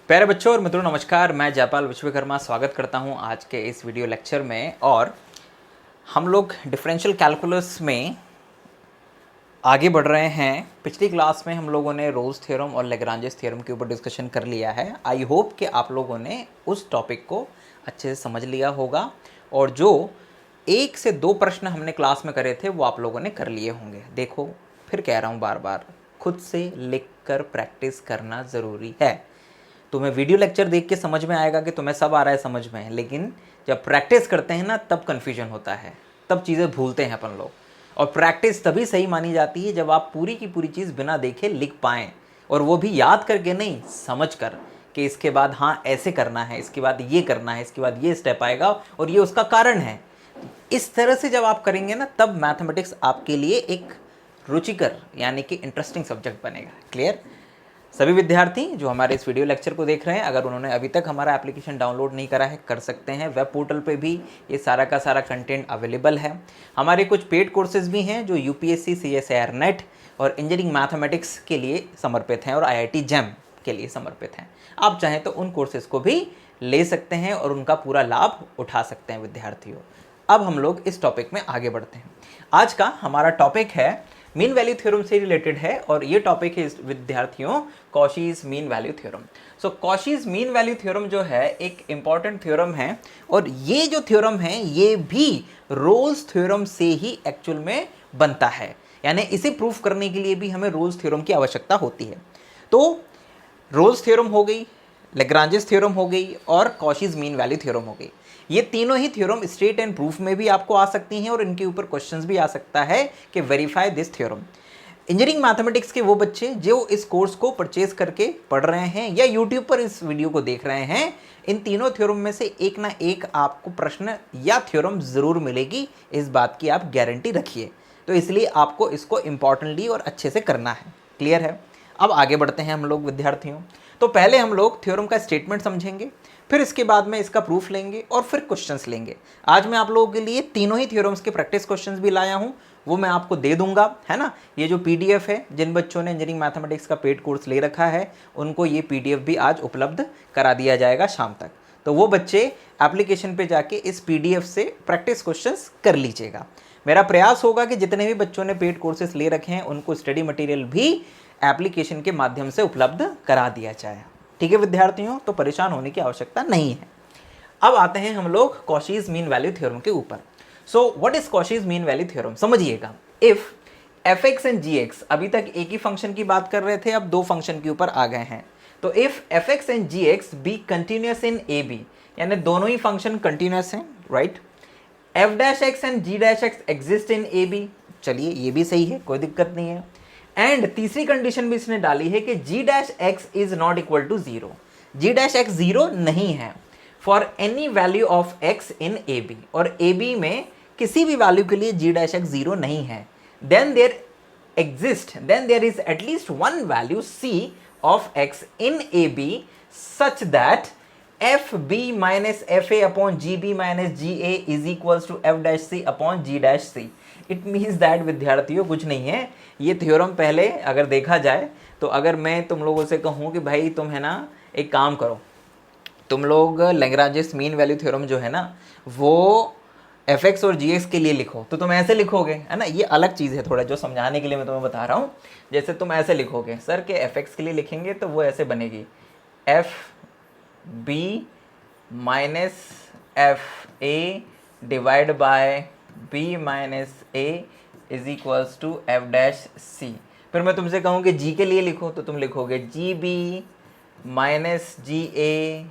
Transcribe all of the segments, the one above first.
प्यारे बच्चों और मित्रों नमस्कार। मैं जयपाल विश्वकर्मा स्वागत करता हूं आज के इस वीडियो लेक्चर में। और हम लोग डिफरेंशियल कैलकुलस में आगे बढ़ रहे हैं। पिछली क्लास में हम लोगों ने रोल्स थ्योरम और लेग्रांजेस थ्योरम के ऊपर डिस्कशन कर लिया है। आई होप कि आप लोगों ने उस टॉपिक को अच्छे से समझ लिया होगा और जो 1 से 2 प्रश्न हमने क्लास में करे थे वो आप लोगों ने कर लिए होंगे। देखो, फिर कह रहा हूँ बार बार, खुद से लिख कर प्रैक्टिस करना ज़रूरी है। तुम्हें वीडियो लेक्चर देख के समझ में आएगा कि तुम्हें सब आ रहा है समझ में, लेकिन जब प्रैक्टिस करते हैं ना तब कन्फ्यूजन होता है, तब चीज़ें भूलते हैं अपन लोग। और प्रैक्टिस तभी सही मानी जाती है जब आप पूरी की पूरी चीज़ बिना देखे लिख पाएँ, और वो भी याद करके नहीं, समझ कर कि इसके बाद हाँ ऐसे करना है, इसके बाद ये करना है, इसके बाद ये स्टेप आएगा और ये उसका कारण है। इस तरह से जब आप करेंगे ना तब मैथमेटिक्स आपके लिए एक रुचिकर यानी कि इंटरेस्टिंग सब्जेक्ट बनेगा। क्लियर? सभी विद्यार्थी जो हमारे इस वीडियो लेक्चर को देख रहे हैं, अगर उन्होंने अभी तक हमारा एप्लीकेशन डाउनलोड नहीं करा है, कर सकते हैं। वेब पोर्टल पे भी ये सारा का सारा कंटेंट अवेलेबल है। हमारे कुछ पेड कोर्सेज भी हैं जो यूपीएससी, सीएसआईआर नेट और इंजीनियरिंग मैथमेटिक्स के लिए समर्पित हैं और आईआईटी जैम के लिए समर्पित हैं। आप चाहें तो उन कोर्सेज को भी ले सकते हैं और उनका पूरा लाभ उठा सकते हैं विद्यार्थियों। अब हम लोग इस टॉपिक में आगे बढ़ते हैं। आज का हमारा टॉपिक है मीन वैल्यू थ्योरम से रिलेटेड है और ये टॉपिक है विद्यार्थियों कॉशीज़ मीन वैल्यू थ्योरम। सो कॉशीज़ मीन वैल्यू थ्योरम जो है एक इंपॉर्टेंट थ्योरम है और ये जो थ्योरम है ये भी रोल्स थ्योरम से ही एक्चुअल में बनता है, यानी इसे प्रूफ करने के लिए भी हमें रोल्स थ्योरम की आवश्यकता होती है। तो रोल्स थ्योरम हो गई, लेग्रांजेस थ्योरम हो गई और कॉशीज़ मीन वैल्यू थ्योरम हो गई। ये तीनों ही थ्योरम स्टेट एंड प्रूफ में भी आपको आ सकती हैं और इनके ऊपर क्वेश्चंस भी आ सकता है कि verify this theorem. Engineering mathematics के वो बच्चे जो इस कोर्स को परचेज करके पढ़ रहे हैं या यूट्यूब पर इस वीडियो को देख रहे हैं, इन तीनों थ्योरम में से एक ना एक आपको प्रश्न या थ्योरम ज़रूर मिलेगी, इस बात की आप गारंटी रखिए। तो इसलिए आपको इसको इम्पॉर्टेंटली और अच्छे से करना है। क्लियर है? अब आगे बढ़ते हैं हम लोग विद्यार्थियों। तो पहले हम लोग थ्योरम का स्टेटमेंट समझेंगे, फिर इसके बाद में इसका प्रूफ लेंगे और फिर क्वेश्चंस लेंगे। आज मैं आप लोगों के लिए तीनों ही थ्योरम्स के प्रैक्टिस क्वेश्चंस भी लाया हूं, वो मैं आपको दे दूंगा, है ना। ये जो पीडीएफ है, जिन बच्चों ने इंजीनियरिंग मैथमेटिक्स का पेड कोर्स ले रखा है उनको ये पीडीएफ भी आज उपलब्ध करा दिया जाएगा शाम तक। तो वो बच्चे एप्लीकेशन पे जाके इस पीडीएफ से प्रैक्टिस क्वेश्चंस कर लीजिएगा। मेरा प्रयास होगा कि जितने भी बच्चों ने पेड कोर्सेस ले रखे हैं उनको स्टडी मटेरियल भी एप्लीकेशन के माध्यम से उपलब्ध करा दिया जाए। ठीक है विद्यार्थियों, तो परेशान होने की आवश्यकता नहीं है। अब आते हैं हम लोग कॉशीज़ मीन वैल्यू थ्योरम के ऊपर। So what is Cauchy's mean value theorem? समझिएगा, if F x and ji X, अभी तक एक ही फंक्शन की बात कर रहे थे, अब 2 फंक्शन के ऊपर आ गए हैं। तो if F x and ji x be continuous in A b, यानी दोनों ही फंक्शन कंटिन्यूस हैं, right. F dash x and ji dash x exist in A b, चलिए ये भी सही है, कोई दिक्कत नहीं है। एंड तीसरी कंडीशन भी इसने डाली है कि G dash X is not equal to 0, G dash X 0 नहीं है for any value of x in A B, और ए बी में किसी भी वैल्यू के लिए जी डैश एक्स 0 नहीं है। Then there is at least one value c of x in A b such that f B minus F A upon G B minus ji A is equals to F dash C upon ji dash c. It means that विद्यार्थियों कुछ नहीं है, ये theorem पहले अगर देखा जाए तो अगर मैं तुम लोगों से कहूँ कि भाई तुम है ना एक काम करो, तुम लोग लैग्रांजेस मीन वैल्यू थ्योरम जो है ना वो एफ एक्स और जी एक्स के लिए लिखो, तो तुम ऐसे लिखोगे, है ना। ये अलग चीज़ है थोड़ा, जो समझाने के लिए मैं तुम्हें बता रहा हूँ। जैसे तुम ऐसे लिखोगे सर के एफ एक्स के लिए लिखेंगे तो वो ऐसे बनेगी, F B minus F A divide by B minus A is equals to F dash C. फिर मैं तुमसे कहूँ कि जी के लिए लिखो तो तुम लिखोगे G B minus ji A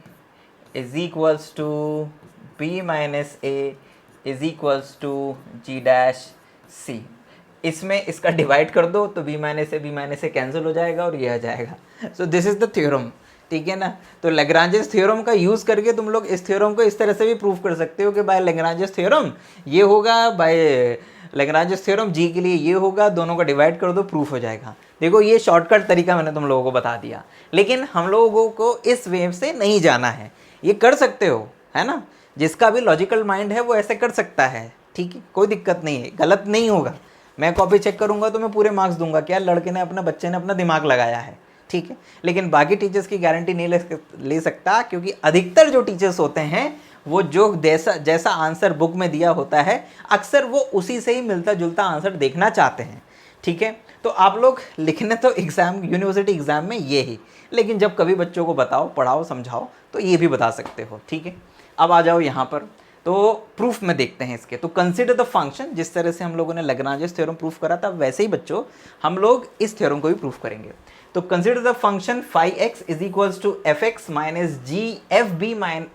is equals to B minus A is equals to G dash C. इसमें इसका डिवाइड कर दो तो बी माइनस ए कैंसिल हो जाएगा और ये आ जाएगा। So this is the theorem, ठीक है ना। तो लैग्रांजेस थ्योरम का यूज़ करके तुम लोग इस थ्योरम को इस तरह से भी प्रूफ कर सकते हो कि बाय लैग्रांजेस थ्योरम ये होगा, बाय लैग्रांजेस थ्योरम जी के लिए ये होगा, दोनों का डिवाइड कर दो, प्रूफ हो जाएगा। देखो ये शॉर्टकट तरीका मैंने तुम लोगों को बता दिया, लेकिन हम लोगों को इस वेव से नहीं जाना है। ये कर सकते हो, है ना, जिसका भी लॉजिकल माइंड है वो ऐसे कर सकता है, ठीक है, कोई दिक्कत नहीं है, गलत नहीं होगा। मैं कॉपी चेक करूंगा तो मैं पूरे मार्क्स दूंगा, क्या लड़के ने अपना, बच्चे ने अपना दिमाग लगाया है, ठीक है, लेकिन बाकी टीचर्स की गारंटी नहीं ले सकता, क्योंकि अधिकतर जो टीचर्स होते हैं वो जो जैसा आंसर बुक में दिया होता है अक्सर वो उसी से ही मिलता जुलता आंसर देखना चाहते हैं। ठीक है, तो आप लोग लिखने तो एग्ज़ाम यूनिवर्सिटी एग्ज़ाम में ये ही, लेकिन जब कभी बच्चों को बताओ, पढ़ाओ, समझाओ तो ये भी बता सकते हो। ठीक है, अब आ जाओ यहाँ पर, तो प्रूफ में देखते हैं इसके। तो कंसिडर द फंक्शन, जिस तरह से हम लोगों ने लैग्रांज थ्योरम प्रूफ करा था वैसे ही बच्चों हम लोग इस थ्योरम को भी प्रूफ करेंगे। तो consider the function phi(x) is equals to fx minus g f B minus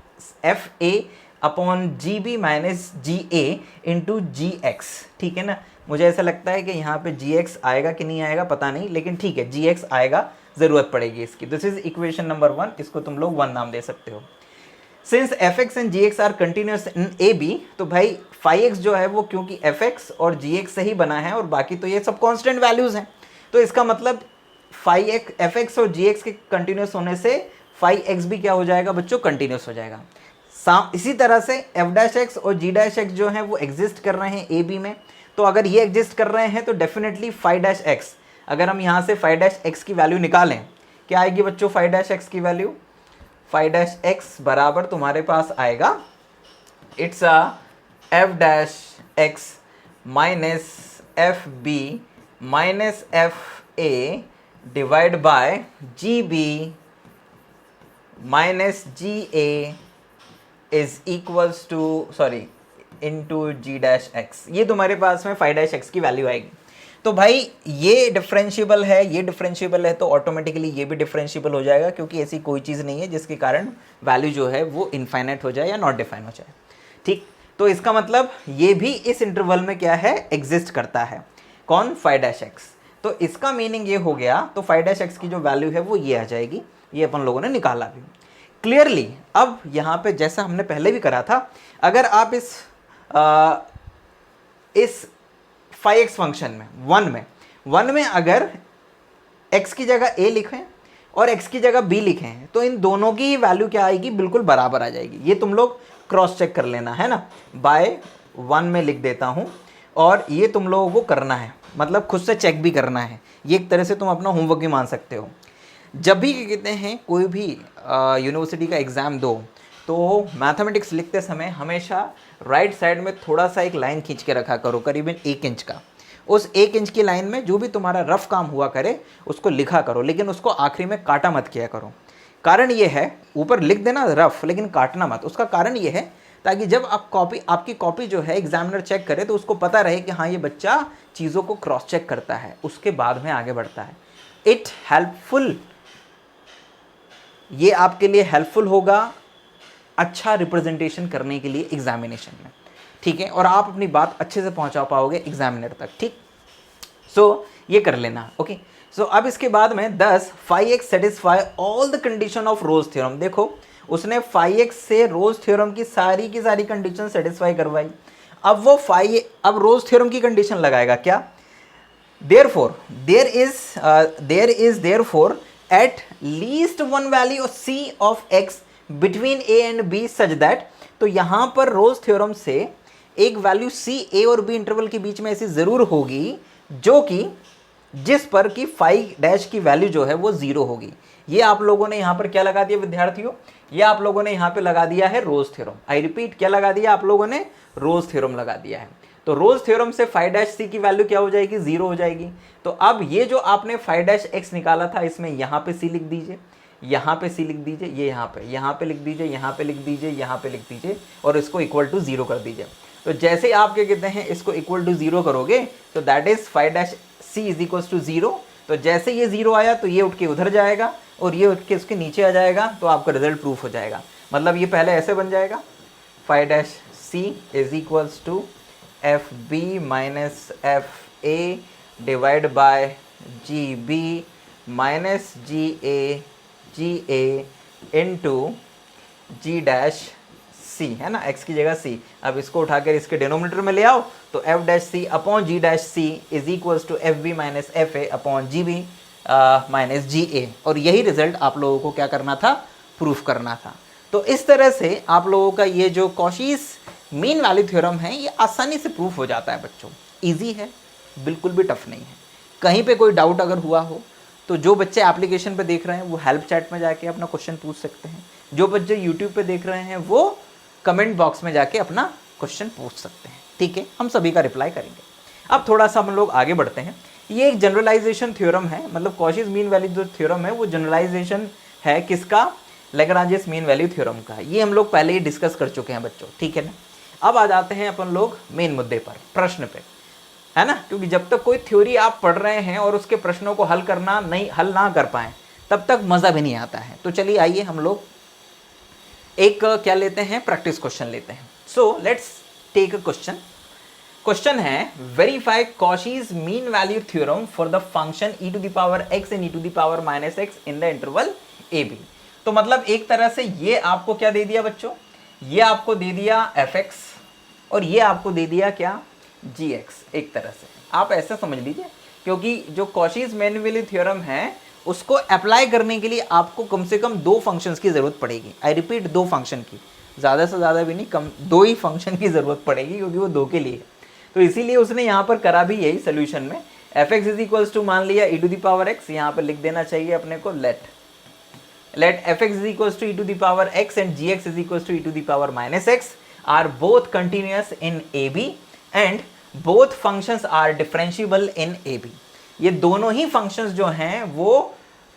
F A upon G B minus ji a into g x. ठीक है ना, मुझे ऐसा लगता है कि यहाँ पे जी एक्स आएगा कि नहीं आएगा पता नहीं, लेकिन ठीक है जी एक्स आएगा, ज़रूरत पड़ेगी इसकी। दिस इज इक्वेशन नंबर 1, इसको तुम लोग 1 नाम दे सकते हो। Since fx and gx are continuous in A b, तो भाई phi(x) जो है वो क्योंकि fx और gx से ही बना है और बाकी तो ये सब कांस्टेंट वैल्यूज हैं, तो इसका मतलब phi(x) fx और gx के कंटिन्यूस होने से phi(x) भी क्या हो जाएगा बच्चों, कंटिन्यूस हो जाएगा। इसी तरह से f' और g' जो हैं वो एग्जिस्ट कर रहे हैं ए बी में, तो अगर ये एग्जिस्ट कर रहे हैं तो डेफिनेटली phi'(x), अगर हम यहाँ से phi'(x) की वैल्यू निकालें, क्या आएगी बच्चों phi'(x) की वैल्यू? phi'(x) बराबर तुम्हारे पास आएगा, it's f' x minus f B minus F A divide by g B minus ji A is equals to sorry into g'(x). ये तुम्हारे पास में phi'(x) की वैल्यू आएगी। तो भाई ये डिफरेंशिएबल है, ये डिफरेंशिएबल है, तो ऑटोमेटिकली ये भी डिफरेंशिएबल हो जाएगा, क्योंकि ऐसी कोई चीज़ नहीं है जिसके कारण वैल्यू जो है वो इनफाइनाइट हो जाए या नॉट डिफाइन हो जाए। ठीक, तो इसका मतलब ये भी इस इंटरवल में क्या है, एग्जिस्ट करता है। कौन? phi'(x). तो इसका मीनिंग ये हो गया, तो phi'(x) की जो वैल्यू है वो ये आ जाएगी, ये अपन लोगों ने निकाला भी क्लियरली। अब यहाँ पे जैसा हमने पहले भी करा था, अगर आप इस phi(x) फंक्शन में 1 में अगर x की जगह a लिखें और x की जगह b लिखें, तो इन दोनों की वैल्यू क्या आएगी, बिल्कुल बराबर आ जाएगी। ये तुम लोग क्रॉस चेक कर लेना है ना, बाय 1 में लिख देता हूँ, और ये तुम लोगों को करना है, मतलब खुद से चेक भी करना है। ये एक तरह से तुम अपना होमवर्क भी मान सकते हो। जब भी कहते हैं कोई भी यूनिवर्सिटी का एग्ज़ाम दो, तो मैथमेटिक्स लिखते समय हमेशा राइट साइड में थोड़ा सा एक लाइन खींच के रखा करो, करीबन 1 इंच का। उस 1 इंच की लाइन में जो भी तुम्हारा रफ काम हुआ करे उसको लिखा करो, लेकिन उसको आखिरी में काटा मत किया करो। कारण ये है, ऊपर लिख देना रफ लेकिन काटना मत। उसका कारण ये है ताकि जब आपकी कॉपी जो है एग्जामिनर चेक करे तो उसको पता रहे कि हाँ ये बच्चा चीज़ों को क्रॉस चेक करता है, उसके बाद में आगे बढ़ता है। इट हेल्पफुल, ये आपके लिए हेल्पफुल होगा अच्छा रिप्रेजेंटेशन करने के लिए एग्जामिनेशन में। ठीक है, और आप अपनी बात अच्छे से पहुंचा पाओगे एग्जामिनर तक। ठीक, सो ये कर लेना। ओके, सो अब इसके बाद में 10 phi(x) satisfy all the condition of rose theorem. देखो उसने phi(x) से रोज थ्योरम की सारी कंडीशन सेटिस्फाई करवाई। अब वो अब रोज थ्योरम की कंडीशन लगाएगा क्या? there is therefore at least one value of c of x between a and b such that, तो यहां पर रोज थ्योरम से एक वैल्यू c a और b इंटरवल के बीच में ऐसी जरूर होगी जो कि जिस पर कि phi' की वैल्यू जो है वो 0 होगी। ये आप लोगों ने यहां पर क्या लगा दिया विद्यार्थियों? ये आप लोगों ने यहां पे लगा दिया है रोज थ्योरम। आई रिपीट, क्या लगा दिया आप लोगों ने? रोज थ्योरम लगा दिया है। तो रोज थ्योरम से phi' की वैल्यू क्या हो जाएगी? 0 हो जाएगी। तो अब ये जो आपने phi'(x) निकाला था, इसमें यहाँ पे c लिख दीजिए, यहाँ पे c लिख दीजिए, ये यहाँ पे लिख दीजिए, यहाँ पे लिख दीजिए, यहाँ पे लिख दीजिए, और इसको इक्वल टू 0 कर दीजिए। तो जैसे ही आप क्या कहते हैं इसको इक्वल टू 0 करोगे, तो that is phi'(c) is equal to 0। तो जैसे ये 0 आया तो ये उठ के उधर जाएगा और ये उठ के उसके नीचे आ जाएगा, तो आपका रिजल्ट प्रूफ हो जाएगा। मतलब ये पहले ऐसे बन जाएगा, phi'(c) is equals to F B minus F A divide by g B minus ji a into g'(c) है ना, x की जगह c। अब इसको उठाकर इसके डिनोमिनेटर में ले आओ, तो f'(c) upon g'(c) is equals to F B minus F A upon G B minus ji A. और यही रिजल्ट आप लोगों को क्या करना था? प्रूफ करना था। तो इस तरह से आप लोगों का ये जो कॉशीस मीन वैल्यू थ्योरम है ये आसानी से प्रूफ हो जाता है बच्चों। इजी है, बिल्कुल भी टफ नहीं है। कहीं पे कोई डाउट अगर हुआ हो तो जो बच्चे एप्लीकेशन पे देख रहे हैं वो हेल्प चैट में जाके अपना क्वेश्चन पूछ सकते हैं, जो बच्चे यूट्यूब पे देख रहे हैं वो कमेंट बॉक्स में जाके अपना क्वेश्चन पूछ सकते हैं, ठीक है, हम सभी का रिप्लाई करेंगे। अब थोड़ा सा हम लोग आगे बढ़ते हैं। ये एक जनरलाइजेशन थ्योरम है, मतलब कॉशीज मीन वैल्यू जो थ्योरम है वो जनरलाइजेशन है किसका, लैग्रांजेस मीन वैल्यू थ्योरम का। ये हम लोग पहले ही डिस्कस कर चुके हैं बच्चों, ठीक है ना। अब आ जाते हैं अपन लोग मेन मुद्दे पर, प्रश्न पे, है ना, क्योंकि जब तक कोई थ्योरी आप पढ़ रहे हैं और उसके प्रश्नों को हल ना कर पाएं तब तक मज़ा भी नहीं आता है। तो चलिए आइए हम लोग एक क्या लेते हैं, प्रैक्टिस क्वेश्चन लेते हैं। So let's take a question. Question है verify Cauchy's mean value theorem for the function e to the power x and e to the power minus x in the interval a b। तो मतलब एक तरह से ये आपको क्या दे दिया बच्चों, ये आपको दे दिया fx और ये आपको दे दिया क्या, gx। एक तरह से आप ऐसा समझ लीजिए, क्योंकि जो कॉशीज मीन वैल्यू थ्योरम है उसको अप्लाई करने के लिए आपको कम से कम दो फंक्शंस की ज़रूरत पड़ेगी। आई रिपीट, दो फंक्शन की, ज़्यादा से ज़्यादा भी नहीं, कम दो ही फंक्शन की ज़रूरत पड़ेगी, क्योंकि वो दो के लिए। तो इसीलिए उसने यहाँ पर करा भी यही सोल्यूशन में, f x is equals to मान लिया e to the power x, यहाँ पर लिख देना चाहिए अपने को let f x is equals to e to the power x and ji x is equals to e to the power minus x are both continuous in A b and both functions are differentiable in A b. ये दोनों ही functions जो हैं वो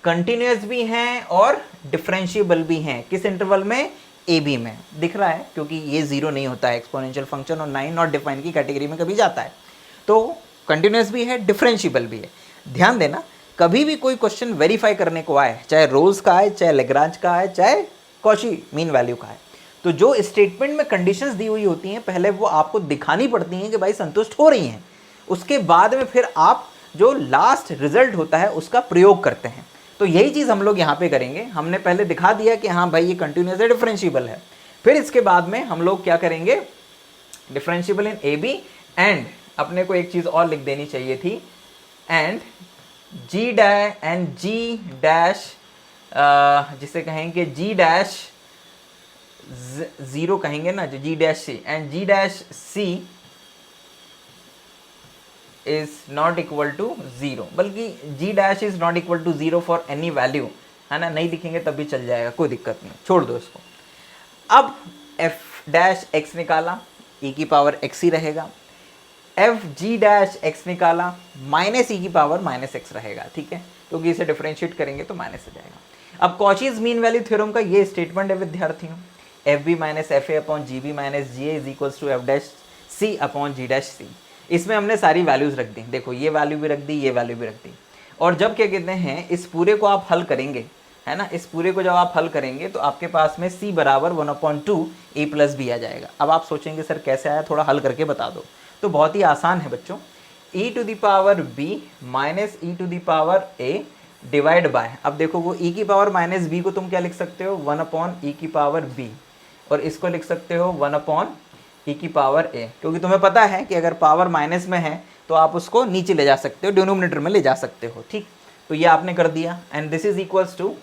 continuous भी हैं और differentiable भी हैं। किस इंटरवल में, ए बी में। दिख रहा है क्योंकि ये जीरो नहीं होता है एक्सपोनेंशियल फंक्शन और 9 नॉट डिफाइन की कैटेगरी में कभी जाता है, तो कंटिन्यूअस भी है, डिफरेंशिएबल भी है। ध्यान देना, कभी भी कोई क्वेश्चन वेरीफाई करने को आए, चाहे रोल्स का आए, चाहे लैग्रांज का आए, चाहे कॉची मीन वैल्यू का आए, तो जो स्टेटमेंट में कंडीशंस दी हुई होती हैं पहले वो आपको दिखानी पड़ती हैं कि भाई संतुष्ट हो रही हैं। उसके बाद में फिर आप जो लास्ट रिजल्ट होता है उसका प्रयोग करते हैं। तो यही चीज़ हम लोग यहाँ पे करेंगे। हमने पहले दिखा दिया कि हाँ भाई ये कंटिन्यूअस है, डिफरेंशिएबल है। फिर इसके बाद में हम लोग क्या करेंगे, differentiable in A b and अपने को एक चीज़ और लिख देनी चाहिए थी, एंड जी डैश जिसे कहेंगे जी डैश जीरो कहेंगे ना, जो G dash C, and ji dash C is not equal to zero, बल्कि G dash is not equal to zero for any value, है ना, नहीं लिखेंगे तब भी चल जाएगा, कोई दिक्कत नहीं, छोड़ दो इसको। अब एफ डैश एक्स निकाला, ई की पावर एक्स ही रहेगा। एफ जी डैश एक्स निकाला, माइनस ई की पावर माइनस एक्स रहेगा, ठीक है, क्योंकि इसे डिफरेंशिएट करेंगे तो माइनस हो जाएगा। अब कॉचीज मीन वैल्यू थ्योरम का ये स्टेटमेंट है विद्यार्थियों, F B minus F A upon G B minus ji A is equals to F dash C upon ji dash C. इसमें हमने सारी वैल्यूज रख दी, देखो ये वैल्यू भी रख दी, ये वैल्यू भी रख दी। और जब क्या कहते हैं, इस पूरे को आप हल करेंगे, है ना, इस पूरे को जब आप हल करेंगे तो आपके पास में c बराबर 1/2 a प्लस बी आ जाएगा। अब आप सोचेंगे सर कैसे आया, थोड़ा हल करके बता दो। तो बहुत ही आसान है बच्चों, e to the power b minus e to the power a divide by, अब देखो वो e की पावर माइनस b को तुम क्या लिख सकते हो, 1/e की पावर b, और इसको लिख सकते हो 1/e की पावर a, क्योंकि तुम्हें पता है कि अगर पावर माइनस में है तो आप उसको नीचे ले जा सकते हो, डिनोमिनेटर में ले जा सकते हो, ठीक। तो ये आपने कर दिया, and this is equals to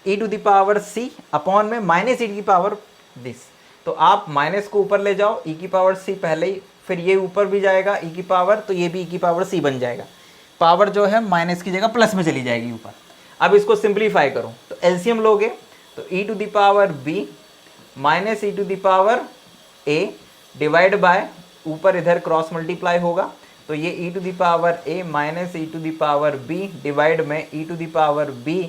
e to the power c upon में माइनस ई की पावर दिस। तो आप माइनस को ऊपर ले जाओ, e की पावर c पहले ही, फिर ये ऊपर भी जाएगा e की पावर, तो ये भी e की पावर c बन जाएगा। पावर जो है माइनस की जगह प्लस में चली जाएगी ऊपर। अब इसको सिंप्लीफाई करो तो एलसीएम लोगे तो e to the power b minus e to the power a divide by, ऊपर इधर क्रॉस मल्टीप्लाई होगा तो ये e to the power a minus e to the power b divide में e to the power b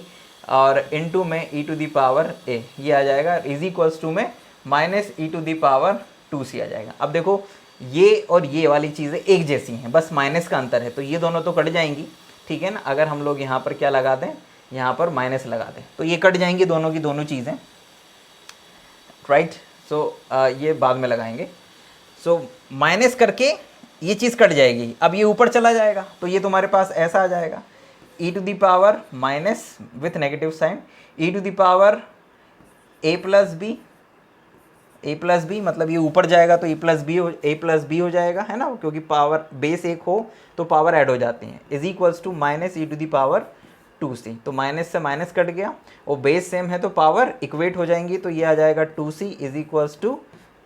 और into में e to the power a, ये आ जाएगा, इज इक्वल्स टू में minus e to the power 2c आ जाएगा। अब देखो ये और ये वाली चीज़ें एक जैसी हैं, बस माइनस का अंतर है, तो ये दोनों तो कट जाएंगी, ठीक है ना। अगर हम लोग यहाँ पर क्या लगा दें, यहाँ पर माइनस लगा दें तो ये कट जाएंगी दोनों की दोनों चीज़ें, राइट। सो ये बाद में लगाएंगे। सो माइनस करके ये चीज़ कट जाएगी, अब ये ऊपर चला जाएगा तो ये तुम्हारे पास ऐसा आ जाएगा, e to the power minus with negative sign e to the power a plus b, मतलब ये ऊपर जाएगा तो a प्लस बी हो जाएगा, है ना, क्योंकि पावर बेस एक हो तो पावर ऐड हो जाती हैं, is equals to minus e to the power 2c। तो माइनस से माइनस कट गया, और बेस सेम है तो पावर इक्वेट हो जाएंगी, तो ये आ जाएगा 2c is equals to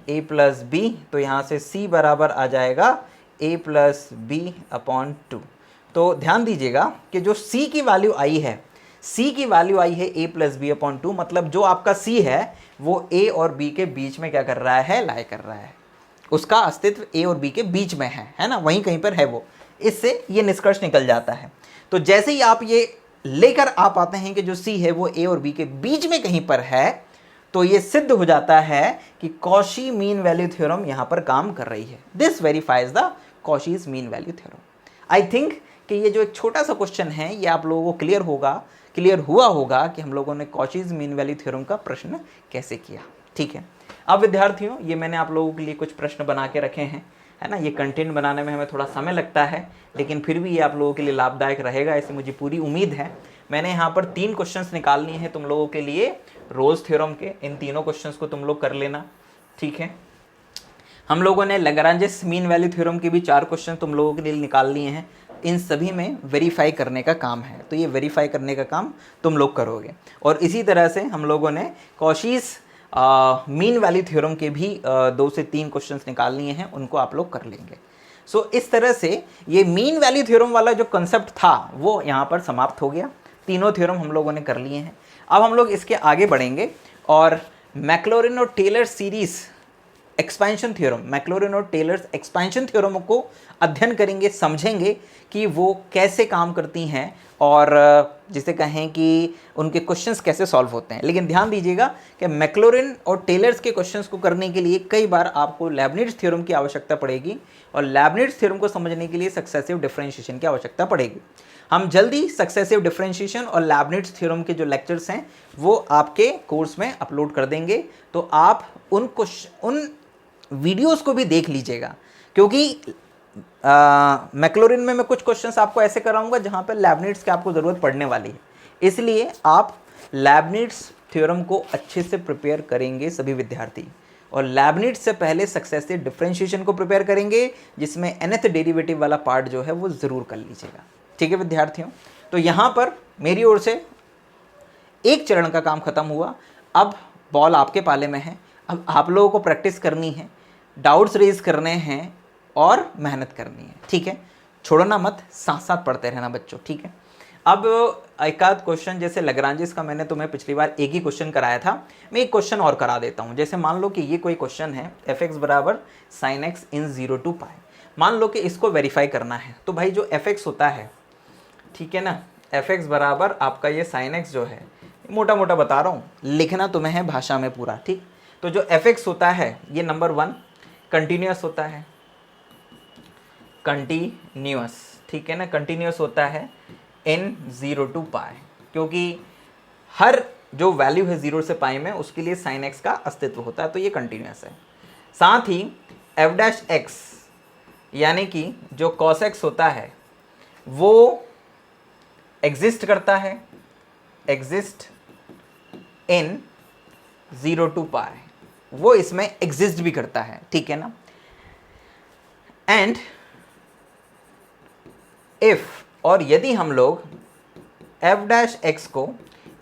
a plus b. तो यहाँ से c बराबर आ जाएगा a प्लस बी अपॉन 2। तो ध्यान दीजिएगा कि जो c की वैल्यू आई है, c की वैल्यू आई है a प्लस बी अपॉन 2, मतलब जो आपका c है वो a और b के बीच में क्या कर रहा है, लाई कर रहा है, उसका अस्तित्व a और b के बीच में है ना, वहीं कहीं पर है वो। इससे ये निष्कर्ष निकल जाता है। तो जैसे ही आप ये लेकर आप आते हैं कि जो c है वो a और b के बीच में कहीं पर है, तो ये सिद्ध हो जाता है कि कॉशी मीन वैल्यू थ्योरम यहां पर काम कर रही है। This verifies the Cauchy's mean value theorem. I think कि ये जो एक छोटा सा क्वेश्चन है ये आप लोगों को क्लियर हुआ होगा कि हम लोगों ने कॉशीज मीन वैल्यू थ्योरम का प्रश्न कैसे किया। ठीक है, अब विद्यार्थियों ये मैंने आप लोगों के लिए कुछ प्रश्न बना के रखे हैं, है ना। ये कंटेंट बनाने में हमें थोड़ा समय लगता है, लेकिन फिर भी ये आप लोगों के लिए लाभदायक रहेगा, ऐसी मुझे पूरी उम्मीद है। मैंने यहाँ पर 3 क्वेश्चंस निकालनी है तुम लोगों के लिए रोल्स थ्योरम के। इन तीनों क्वेश्चंस को तुम लोग कर लेना, ठीक है। हम लोगों ने लैग्रांजेस मीन वैल्यू थ्योरम के भी 4 क्वेश्चन तुम लोगों के लिए निकाल लिए हैं। इन सभी में वेरीफाई करने का काम है, तो ये वेरीफाई करने का काम तुम लोग करोगे। और इसी तरह से हम लोगों ने कॉशीज मीन वैल्यू थ्योरम के भी 2 से 3 क्वेश्चंस निकाल लिए हैं, उनको आप लोग कर लेंगे। सो इस तरह से ये मीन वैल्यू थ्योरम वाला जो कंसेप्ट था वो यहाँ पर समाप्त हो गया। तीनों थ्योरम हम लोगों ने कर लिए हैं। अब हम लोग इसके आगे बढ़ेंगे और मैक्लॉरिन और Taylor series expansion theorem, Maclaurin और टेलर्स एक्सपेंशन थ्योरम को अध्ययन करेंगे, समझेंगे कि वो कैसे काम करती हैं और जिसे कहें कि उनके क्वेश्चंस कैसे सॉल्व होते हैं। लेकिन ध्यान दीजिएगा कि मैक्लॉरिन और टेलर्स के क्वेश्चंस को करने के लिए कई बार आपको लेibniz थ्योरम की आवश्यकता पड़ेगी, और लेibniz थ्योरम को समझने के लिए सक्सेसिव डिफरेंशिएशन की आवश्यकता पड़ेगी। हम जल्दी सक्सेसिव डिफरेंशिएशन और लेibniz थ्योरम के जो लेक्चर्स हैं वो आपके कोर्स में अपलोड कर देंगे, तो आप उन वीडियोस को भी देख लीजिएगा, क्योंकि मैक्लॉरिन में मैं कुछ क्वेश्चंस आपको ऐसे कराऊंगा जहां पर लेibniz की आपको ज़रूरत पड़ने वाली है। इसलिए आप लेibniz थ्योरम को अच्छे से प्रिपेयर करेंगे सभी विद्यार्थी, और लेibniz से पहले सक्सेसिव डिफरेंशिएशन को प्रिपेयर करेंगे, जिसमें nth डेरिवेटिव वाला पार्ट जो है वो ज़रूर कर लीजिएगा। ठीक है विद्यार्थियों, तो यहाँ पर मेरी ओर से एक चरण का काम खत्म हुआ। अब बॉल आपके पाले में है। अब आप लोगों को प्रैक्टिस करनी है, डाउट्स रेज करने हैं और मेहनत करनी है। ठीक है, छोड़ना मत, साथ साथ पढ़ते रहना बच्चों। ठीक है, अब एक आध क्वेश्चन, जैसे लैग्रांजेस का मैंने तुम्हें पिछली बार एक ही क्वेश्चन कराया था, मैं एक क्वेश्चन और करा देता हूँ। जैसे मान लो कि ये कोई क्वेश्चन है fx बराबर sin x इन 0 to पाई। मान लो कि इसको वेरीफाई करना है, तो भाई जो fx होता है, ठीक है ना, fx बराबर आपका ये sin x जो है, मोटा मोटा बता रहा हूँ, लिखना तुम्हें है भाषा में पूरा। ठीक, तो जो fx होता है ये नंबर 1 कंटिन्यूस होता है, कंटिन्यूस, ठीक है ना, कंटिन्यूस होता है इन 0 to पाई, क्योंकि हर जो वैल्यू है 0 से पाई में उसके लिए sin x का अस्तित्व होता है, तो ये कंटिन्यूस है। साथ ही f डैश x यानी कि जो cos x होता है वो एग्जिस्ट करता है, एग्जिस्ट इन 0 to पाई, वो इसमें एग्जिस्ट भी करता है। ठीक है ना, एंड इफ, और यदि हम लोग f डैश x को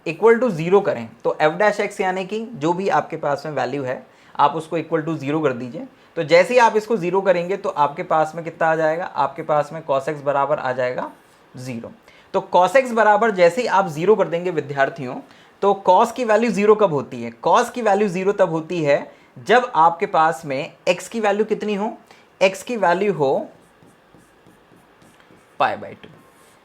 इक्वल टू 0 करें, तो f डैश x यानी कि जो भी आपके पास में वैल्यू है आप उसको इक्वल टू 0 कर दीजिए। तो जैसे ही आप इसको 0 करेंगे तो आपके पास में कितना आ जाएगा, आपके पास में cos x बराबर आ जाएगा 0। तो cos x बराबर जैसे ही आप 0 कर देंगे विद्यार्थियों, तो cos की वैल्यू 0 कब होती है, cos की वैल्यू 0 तब होती है जब आपके पास में x की वैल्यू कितनी हो, x की वैल्यू हो π/2।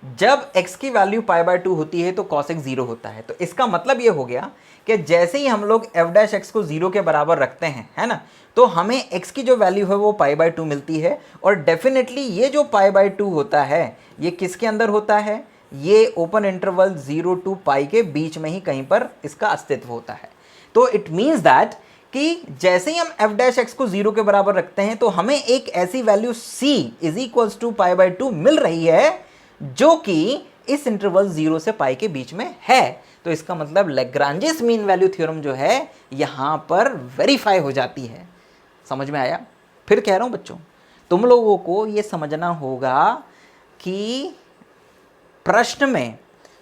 जब x की वैल्यू π/2 होती है तो cos x 0 होता है। तो इसका मतलब ये हो गया कि जैसे ही हम लोग f डैश x को 0 के बराबर रखते हैं, है ना, तो हमें x की जो वैल्यू है वो π/2 मिलती है। और डेफिनेटली ये जो π/2 होता है ये किसके अंदर होता है, ये ओपन इंटरवल 0 to पाई के बीच में ही कहीं पर इसका अस्तित्व होता है। तो इट मीन्स दैट कि जैसे ही हम f डैश x को 0 के बराबर रखते हैं तो हमें एक ऐसी value c is equals to π/2 मिल रही है जो कि इस इंटरवल 0 से पाई के बीच में है। तो इसका मतलब लैग्रांजेस मीन वैल्यू थ्योरम जो है यहां पर वेरीफाई हो जाती है। समझ में आया? फिर कह रहा हूं बच्चों, तुम लोगों को यह समझना होगा कि प्रश्न में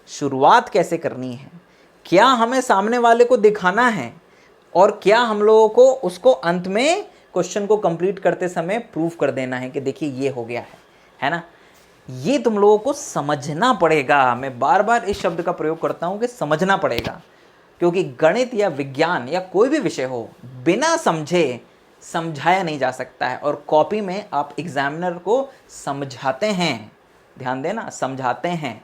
शुरुआत कैसे करनी है, क्या हमें सामने वाले को दिखाना है और क्या हम लोगों को उसको अंत में क्वेश्चन को कंप्लीट करते समय प्रूफ कर देना है कि देखिए ये हो गया है ना। ये तुम लोगों को समझना पड़ेगा। मैं बार बार इस शब्द का प्रयोग करता हूं कि समझना पड़ेगा, क्योंकि गणित या विज्ञान या कोई भी विषय हो, बिना समझे समझाया नहीं जा सकता है। और कॉपी में आप एग्जामिनर को समझाते हैं, ध्यान देना, समझाते हैं,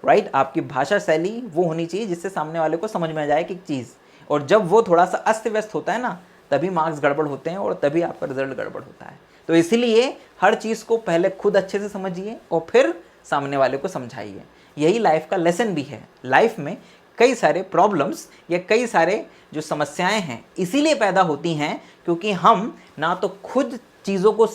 राइट। आपकी भाषा शैली वो होनी चाहिए जिससे सामने वाले को समझ में आ जाए कि चीज़, और जब वो थोड़ा सा अस्त व्यस्त होता है ना, तभी मार्क्स गड़बड़ होते हैं और तभी आपका रिजल्ट गड़बड़ होता है। तो इसीलिए हर चीज़ को पहले खुद अच्छे से समझिए और फिर सामने वाले को समझाइए। यही लाइफ का लेसन भी है। लाइफ में कई सारे प्रॉब्लम्स या कई सारे जो समस्याएं हैं इसीलिए पैदा होती हैं क्योंकि हम ना तो खुद चीज़ों को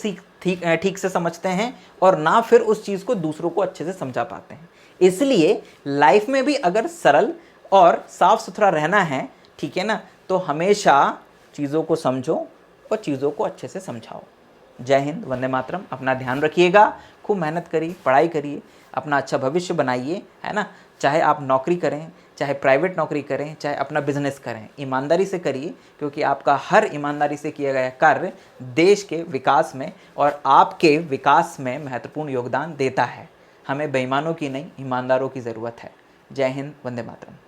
ठीक से समझते हैं और ना फिर उस चीज़ को दूसरों को अच्छे से समझा पाते हैं। इसलिए लाइफ में भी अगर सरल और साफ सुथरा रहना है, ठीक है ना, तो हमेशा चीज़ों को समझो और चीज़ों को अच्छे से समझाओ। जय हिंद, वंदे मातरम। अपना ध्यान रखिएगा, खूब मेहनत करिए, पढ़ाई करिए, अपना अच्छा भविष्य बनाइए, है ना। चाहे आप नौकरी करें, चाहे प्राइवेट नौकरी करें, चाहे अपना बिजनेस करें, ईमानदारी से करिए, क्योंकि आपका हर ईमानदारी से किया गया कार्य देश के विकास में और आपके विकास में महत्वपूर्ण योगदान देता है। हमें बेईमानों की नहीं, ईमानदारों की ज़रूरत है। जय हिंद, वंदे मातरम।